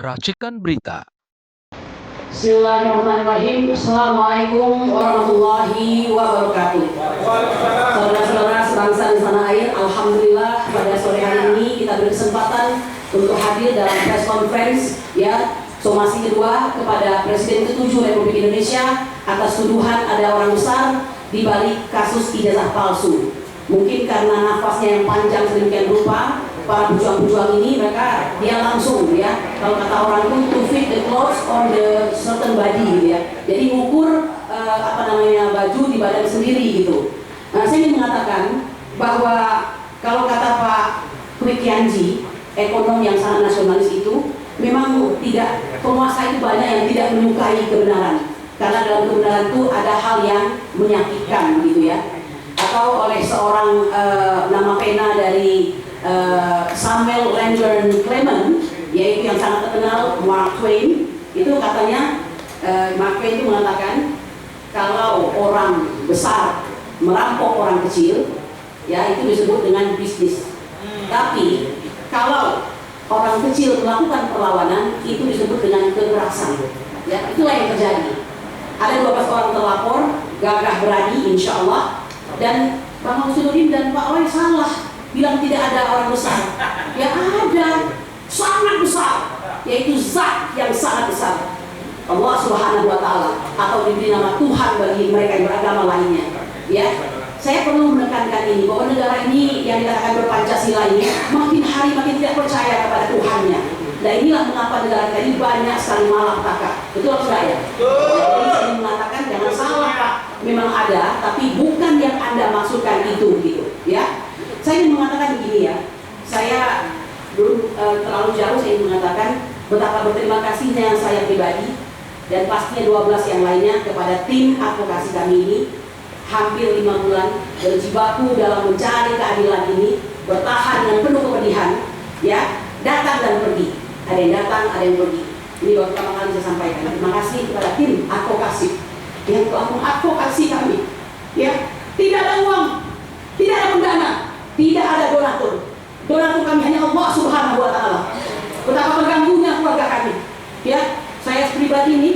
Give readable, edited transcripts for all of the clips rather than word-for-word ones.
Racikan berita. Bismillahirrahmanirrahim. Assalamualaikum warahmatullahi wabarakatuh. Saudara-saudara sebangsa di tanah air, alhamdulillah pada sore hari ini kita berkesempatan untuk hadir dalam press conference somasi kedua kepada Presiden ke-7 Republik Indonesia atas tuduhan ada orang besar di balik kasus ijazah palsu. Mungkin karena nafasnya yang panjang sedemikian rupa, para pejuang-pejuang ini dia langsung kalau kata orang itu to fit the clothes on the certain body jadi mengukur baju di badan sendiri gitu. Nah, saya ingin mengatakan bahwa kalau kata Pak Kwikianji, ekonom yang sangat nasionalis itu, memang tidak, penguasa itu banyak yang tidak menyukai kebenaran karena dalam kebenaran itu ada hal yang menyakitkan gitu atau oleh seorang nama pena dari Samuel Langhorne Clement, yaitu yang sangat terkenal, Mark Twain. Itu katanya Mark Twain itu mengatakan kalau orang besar merampok orang kecil, itu disebut dengan bisnis. Tapi kalau orang kecil melakukan perlawanan, itu disebut dengan kekerasan. Itulah yang terjadi. Ada 12 orang terlapor, gagah berani, insya Allah. Dan Bang Husnuddin dan Pak Roy salah bilang tidak ada orang besar. Ada, sangat besar, yaitu zat yang sangat besar, Allah Subhanahu wa Ta'ala, atau diberi nama Tuhan bagi mereka yang beragama lainnya. Saya perlu menekankan ini bahwa negara ini yang dikatakan berpancasila ini makin hari makin tidak percaya kepada Tuhannya. Nah, inilah mengapa negara kita ini banyak sekali malapetaka. Betul saya? Jadi saya mengatakan jangan salah Pak, memang ada, tapi bukan yang Anda maksudkan itu gitu Saya ingin mengatakan begini saya belum terlalu jauh saya ingin mengatakan betapa berterima kasihnya saya pribadi dan pastinya 12 yang lainnya kepada tim advokasi kami ini, hampir 5 bulan berjibaku dalam mencari keadilan ini, bertahan dengan penuh kepedihan datang dan pergi, ada yang datang, ada yang pergi. Ini baru pertama kali saya sampaikan. Terima kasih kepada tim advokasi yang telah mengadvokasi kami. Tidak ada uang, tidak ada pendana, tidak ada donatur. Donatur kami hanya Allah Subhanahu wa Ta'ala. Betapa mengganggunya keluarga kami. Saya pribadi ini,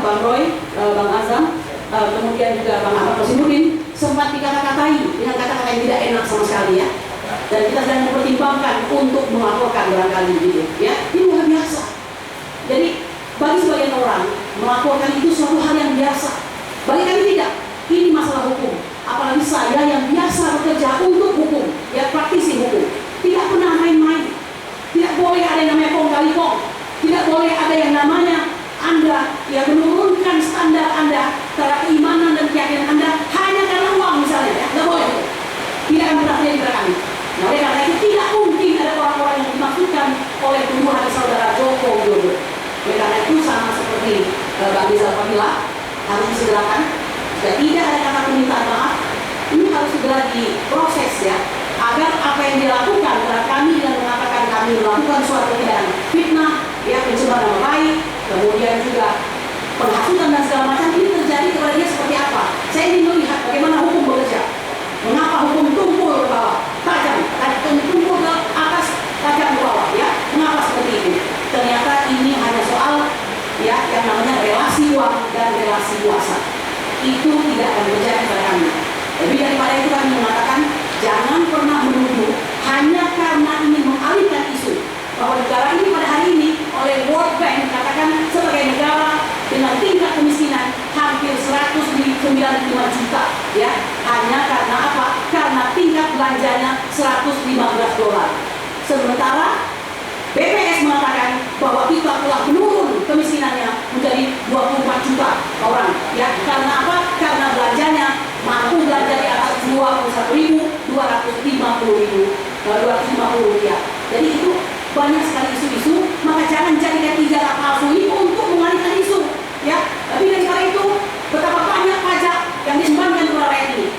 Bang Roy, Bang Azam, kemudian juga Bang Ahmad Rosimuddin sempat dikata-katai dengan kata-kata yang tidak enak sama sekali Dan kita sedang mempertimbangkan untuk melaporkan barangkali gitu Ini luar biasa. Jadi bagi sebagian orang melaporkan itu suatu hal yang biasa. Bagi kami tidak. Ini masalah hukum. Apalagi saya yang biasa bekerja untuk hukum, praktisi hukum, tidak pernah main-main. Tidak boleh ada yang namanya kong kali kong. Tidak boleh ada yang namanya Anda yang menurunkan standar Anda terhadap keimanan dan keyakinan Anda hanya karena uang misalnya. Tidak boleh. Tidak akan pernah terjadi pada kami. Nah, oleh karena itu tidak mungkin ada orang-orang yang dimaksudkan oleh tuduhan saudara Joko Widodo. Oleh karena itu sama seperti Bang Rizal Fadila harus disegerakan. Jika tidak ada kata permintaan maaf, ini harus segera diproses agar apa yang dilakukan terhadap kami dan mengatakan kami melakukan suatu tindakan fitnah, pencemaran nama baik, kemudian juga penghasutan dan segala macam ini terjadi kepada dia seperti apa. Saya ingin melihat bagaimana hukum bekerja. Mengapa hukum tumpul ke bawah, tajam, tumpul ke atas, tajam ke bawah Mengapa seperti itu? Ternyata ini hanya soal yang namanya relasi uang dan relasi kuasa. Itu tidak akan terjadi pada kami. Lebih daripada itu kami mengatakan jangan pernah menuduh hanya karena ingin mengalihkan isu bahwa negara ini pada hari ini oleh World Bank dikatakan sebagai negara dengan tingkat kemiskinan hampir 195 juta hanya karena apa? Karena tingkat belanjanya $115. Sementara BPS mengatakan bahwa kita telah menurun kemiskinannya menjadi 24 juta orang karena apa? Karena belanjanya mampu belanja di atas 21.250 rupiah. Jadi itu banyak sekali isu-isu, maka jangan jadikan ijazah palsu ini untuk mengalihkan isu Lebih daripada itu, betapa banyak pajak yang diembankan kepada rakyat ini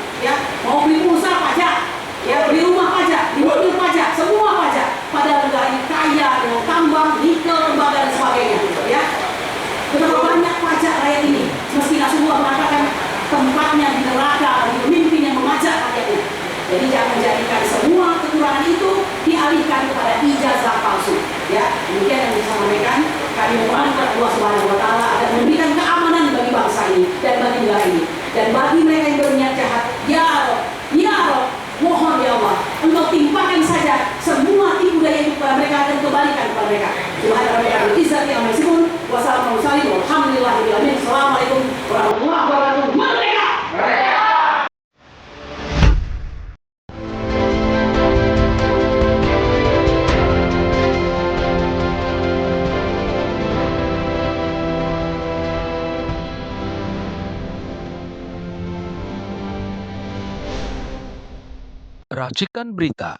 mau beli pulsa pajak, beli rumah pajak, beli mobil pajak, semua pajak. Padahal negara ini kaya dengan tambang, nikel, tembaga dan sebagainya Betapa banyak pajak rakyat ini, meski Rasulullah mengatakan tempatnya di neraka bagi pemimpin yang memajak rakyatnya. Jadi jangan jadikan semua kekurangan itu dialihkan kepada ijazah palsu. Demikian yang bisa sampaikan. Kami memohon Allah Subhanahu wa taala agar memberikan keamanan bagi bangsa ini dan bagi negara ini. Dan bagi mereka yang berniat jahat, ya Rob, mohon ya Allah, Engkau timpakan saja semua tipu daya itu kepada mereka dan kembalikan kepada mereka. Subhanallah, izzati amma yasifun, wa salamun alhamdulillahirabbil alamin. Assalamualaikum warahmatullahi wabarakatuh. Merdeka! Racikan berita